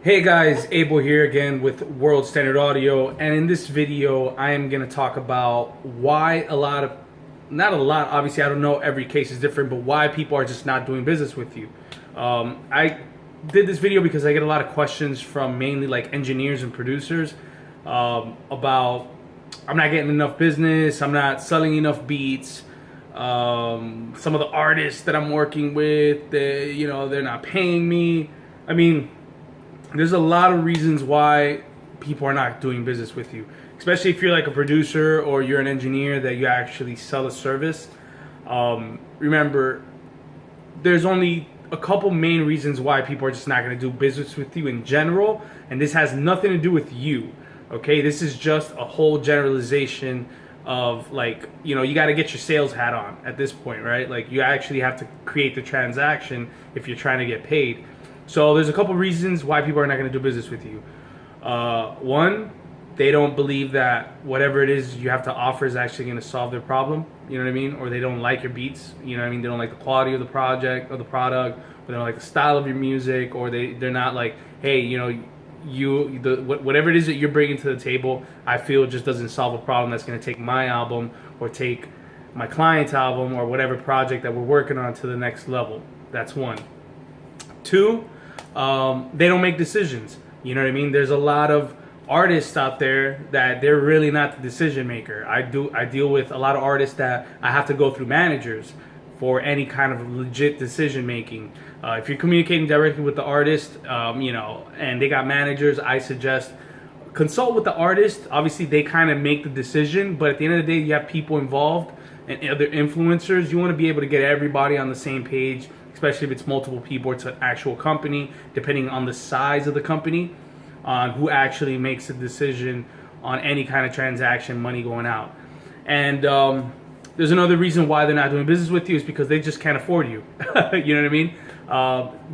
Hey guys, Abel here again with World Standard Audio, and in this video I am going to talk about why not a lot, obviously I don't know, every case is different, but why people are just not doing business with you. I did this video because I get a lot of questions from mainly like engineers and producers about I'm not getting enough business, I'm not selling enough beats. Some of the artists that I'm working with, they're not paying me. I mean, there's a lot of reasons why people are not doing business with you, especially if you're like a producer or you're an engineer that you actually sell a service. Remember, there's only a couple main reasons why people are just not going to do business with you in general, and this has nothing to do with you. Okay, this is just a whole generalization of, like, you got to get your sales hat on at this point, right? Like, you actually have to create the transaction if you're trying to get paid. So there's a couple reasons why people are not going to do business with you. One, they don't believe that whatever it is you have to offer is actually going to solve their problem. You know what I mean? Or they don't like your beats. You know what I mean? They don't like the quality of the project or the product. Or they don't like the style of your music. Or they're not like, hey, whatever it is that you're bringing to the table, I feel it just doesn't solve a problem that's going to take my album or take my client's album or whatever project that we're working on to the next level. That's one. Two, they don't make decisions. You know what I mean? There's a lot of artists out there that they're really not the decision maker. I deal with a lot of artists that I have to go through managers for any kind of legit decision making. If you're communicating directly with the artist, and they got managers, I suggest consult with the artist. Obviously, they kind of make the decision, but at the end of the day, you have people involved and other influencers. You want to be able to get everybody on the same page, especially if it's multiple people, it's an actual company, depending on the size of the company, on who actually makes a decision on any kind of transaction, money going out. And there's another reason why they're not doing business with you is because they just can't afford you. You know what I mean?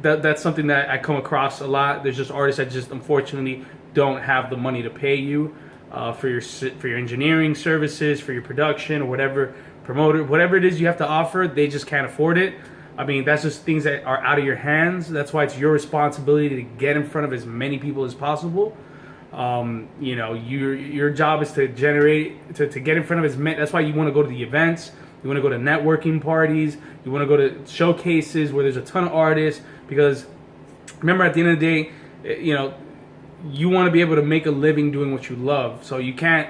That's something that I come across a lot. There's just artists that just unfortunately don't have the money to pay you for your engineering services, for your production, or whatever it is you have to offer. They just can't afford it. I mean, that's just things that are out of your hands. That's why it's your responsibility to get in front of as many people as possible. Your job is to generate, to get in front of as many. That's why you want to go to the events. You want to go to networking parties. You want to go to showcases where there's a ton of artists. Because remember, at the end of the day, you want to be able to make a living doing what you love. So you can't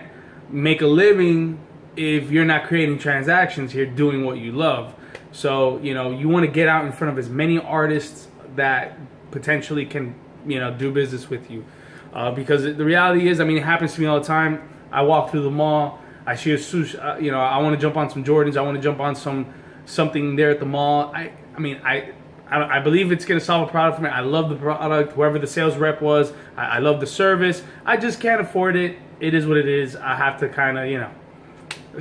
make a living if you're not creating transactions here doing what you love. So, you want to get out in front of as many artists that potentially can, do business with you. Because the reality is, I mean, it happens to me all the time. I walk through the mall, I see a swoosh, I want to jump on some Jordans, I want to jump on something there at the mall. I believe it's going to solve a problem for me. I love the product, whoever the sales rep was. I love the service. I just can't afford it. It is what it is. I have to kind of,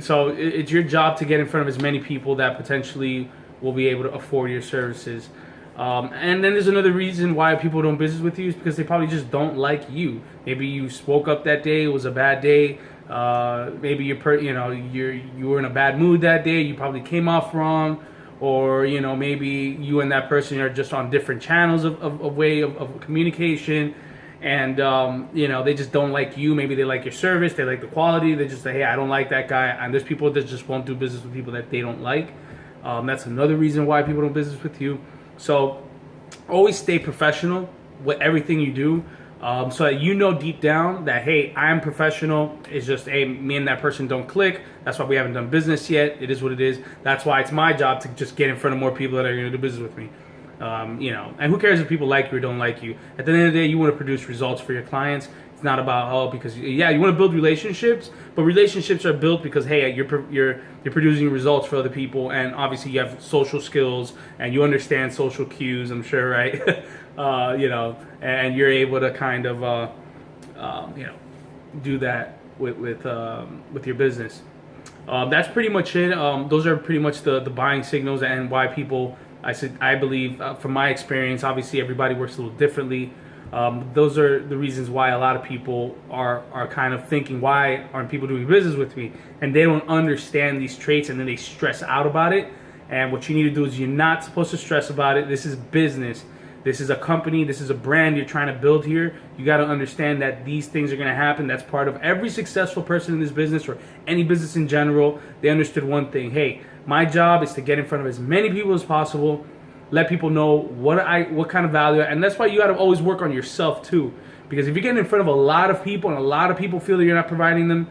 So it's your job to get in front of as many people that potentially will be able to afford your services. And then there's another reason why people don't business with you is because they probably just don't like you. Maybe you spoke up that day, it was a bad day. Maybe you were in a bad mood that day. You probably came off wrong, or maybe you and that person are just on different channels of way of communication. And they just don't like you. Maybe they like your service, they like the quality. They just say, hey, I don't like that guy. And there's people that just won't do business with people that they don't like. That's another reason why people don't business with you. So always stay professional with everything you do, so that deep down that, hey, I'm professional. It's just, hey, me and that person don't click. That's why we haven't done business yet. It is what it is. That's why it's my job to just get in front of more people that are going to do business with me. And who cares if people like you or don't like you? At the end of the day, you want to produce results for your clients. It's not about, because you want to build relationships, but relationships are built because, hey, you're producing results for other people, and obviously you have social skills and you understand social cues, I'm sure, right? And you're able to kind of do that with your business. That's pretty much it. Those are pretty much the buying signals and why people. I believe, from my experience, obviously everybody works a little differently. Those are the reasons why a lot of people are kind of thinking, why aren't people doing business with me? And they don't understand these traits, and then they stress out about it. And what you need to do is, you're not supposed to stress about it. This is business. This is a company, this is a brand you're trying to build here. You got to understand that these things are going to happen. That's part of every successful person in this business or any business in general. They understood one thing. Hey, my job is to get in front of as many people as possible, let people know what kind of value, and that's why you got to always work on yourself too. Because if you get in front of a lot of people and a lot of people feel that you're not providing them,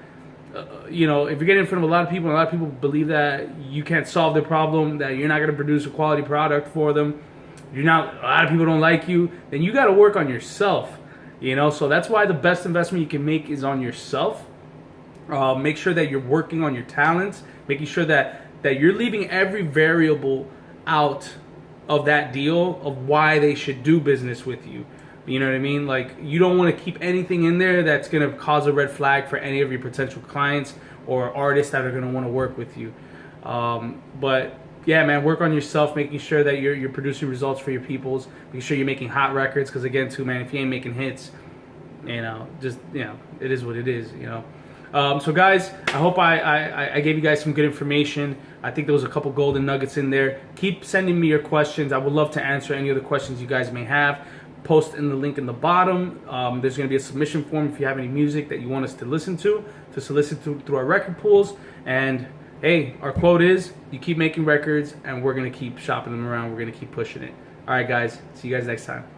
if you're getting in front of a lot of people and a lot of people believe that you can't solve their problem, that you're not going to produce a quality product for them, a lot of people don't like you, then you got to work on yourself. So that's why the best investment you can make is on yourself. Make sure that you're working on your talents, making sure that you're leaving every variable out of that deal of why they should do business with you. You know what I mean? Like, you don't want to keep anything in there that's going to cause a red flag for any of your potential clients or artists that are going to want to work with you. But yeah, man, work on yourself, making sure that you're producing results for your peoples, making sure you're making hot records. Because again, too, man, if you ain't making hits, it is what it is. So guys, I hope I gave you guys some good information. I think there was a couple golden nuggets in there. Keep sending me your questions. I would love to answer any of the questions you guys may have. Post in the link in the bottom. There's going to be a submission form if you have any music that you want us to listen to solicit through our record pools. And hey, our quote is, you keep making records and we're going to keep shopping them around. We're going to keep pushing it. All right, guys. See you guys next time.